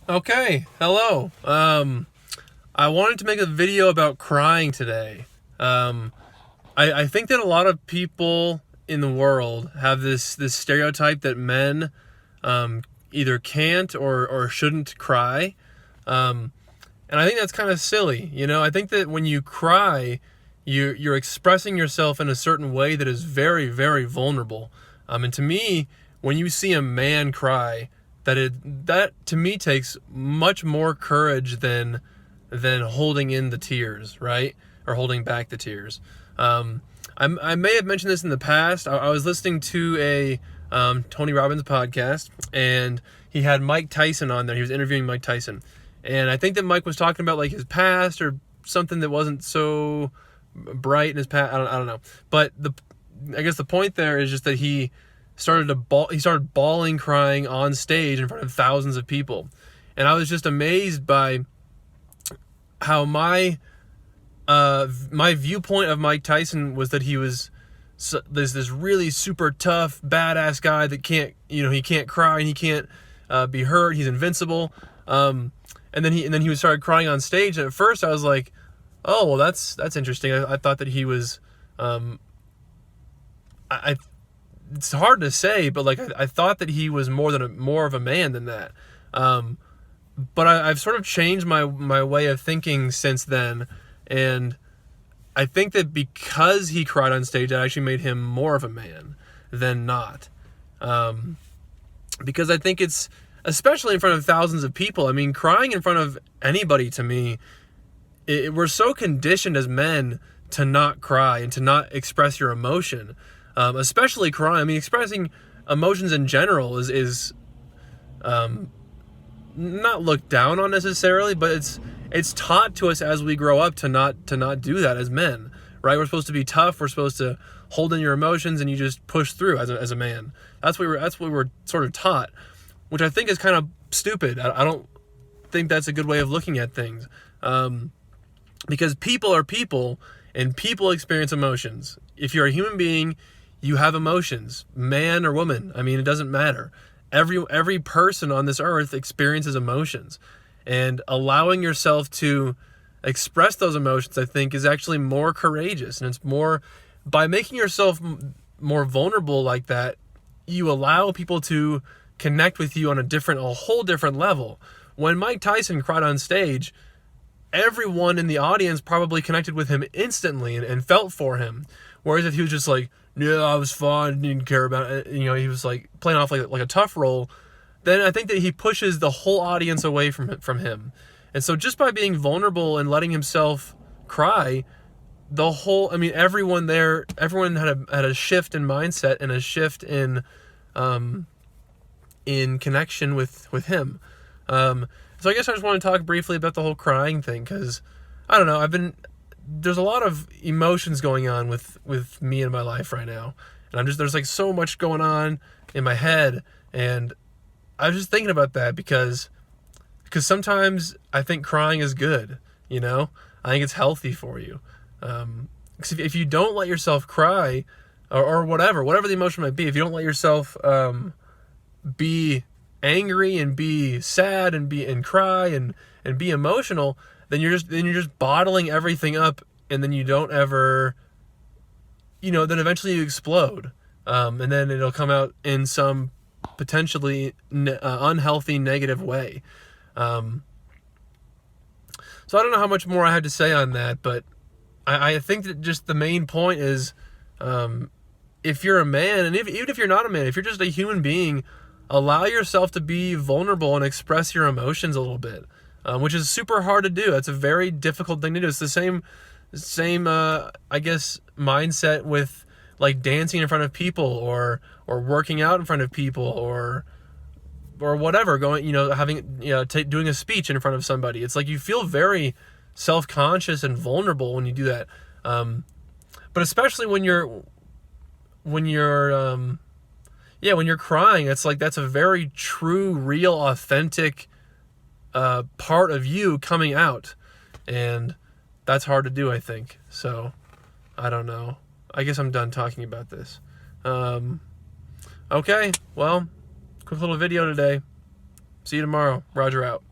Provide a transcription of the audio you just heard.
Okay, hello. I wanted to make a video about crying today. I think that a lot of people in the world have this stereotype that men either can't or shouldn't cry. And I think that's kind of silly. I think that when you cry, you're expressing yourself in a certain way that is very, very vulnerable. And to me, when you see a man cry, that to me takes much more courage than holding in the tears, right? Or holding back the tears. I may have mentioned this in the past. I was listening to a Tony Robbins podcast, and he had Mike Tyson on there. He was interviewing Mike Tyson, and I think that Mike was talking about like his past or something that wasn't so bright in his past. I don't know, but I guess the point there is just that he started bawling, crying on stage in front of thousands of people, and I was just amazed by how my viewpoint of Mike Tyson was that he was this really super tough, badass guy that he can't cry and he can't be hurt. He's invincible. And then he started crying on stage. And at first I was like, oh, well, that's interesting. I thought that he was, it's hard to say, but like I thought that he was more of a man than that. But I've sort of changed my way of thinking since then, and I think that because he cried on stage, that actually made him more of a man than not. Because I think it's, especially in front of thousands of people, I mean, crying in front of anybody, to me, we're so conditioned as men to not cry and to not express your emotion, especially crying. I mean, expressing emotions in general is not looked down on necessarily, but it's taught to us as we grow up to not do that as men, right? We're supposed to be tough. We're supposed to hold in your emotions and you just push through as a man. That's what we're sort of taught, which I think is kind of stupid. I don't think that's a good way of looking at things, because people are people and people experience emotions. If you're a human being, you have emotions, man or woman. I mean, it doesn't matter. Every person on this earth experiences emotions, and allowing yourself to express those emotions, I think, is actually more courageous. And it's more, by making yourself more vulnerable like that, you allow people to connect with you on a whole different level. When Mike Tyson cried on stage, everyone in the audience probably connected with him instantly and felt for him. Whereas if he was just like, yeah, I was fine, didn't care about it, he was like playing off like a tough role, then I think that he pushes the whole audience away from him. And so just by being vulnerable and letting himself cry, everyone had a shift in mindset and a shift in connection with him. So I guess I just want to talk briefly about the whole crying thing, because I don't know, there's a lot of emotions going on with me in my life right now, and there's like so much going on in my head, and I was just thinking about that because sometimes I think crying is good. I think it's healthy for you. 'Cause if you don't let yourself cry, or whatever the emotion might be, if you don't let yourself be angry and be sad and cry and be emotional, then you're just bottling everything up, and then you don't ever, then eventually you explode, and then it'll come out in some potentially unhealthy, negative way. So I don't know how much more I have to say on that, but I think that just the main point is, if you're a man, and even if you're not a man, if you're just a human being, allow yourself to be vulnerable and express your emotions a little bit, which is super hard to do. That's a very difficult thing to do. It's the same I guess mindset with like dancing in front of people, or working out in front of people, or whatever, going, doing a speech in front of somebody. It's like you feel very self-conscious and vulnerable when you do that. But especially when you're crying, it's like that's a very true, real, authentic part of you coming out, and that's hard to do, I think. So I don't know, I guess I'm done talking about this. Okay, well, quick little video today. See you tomorrow. Roger out.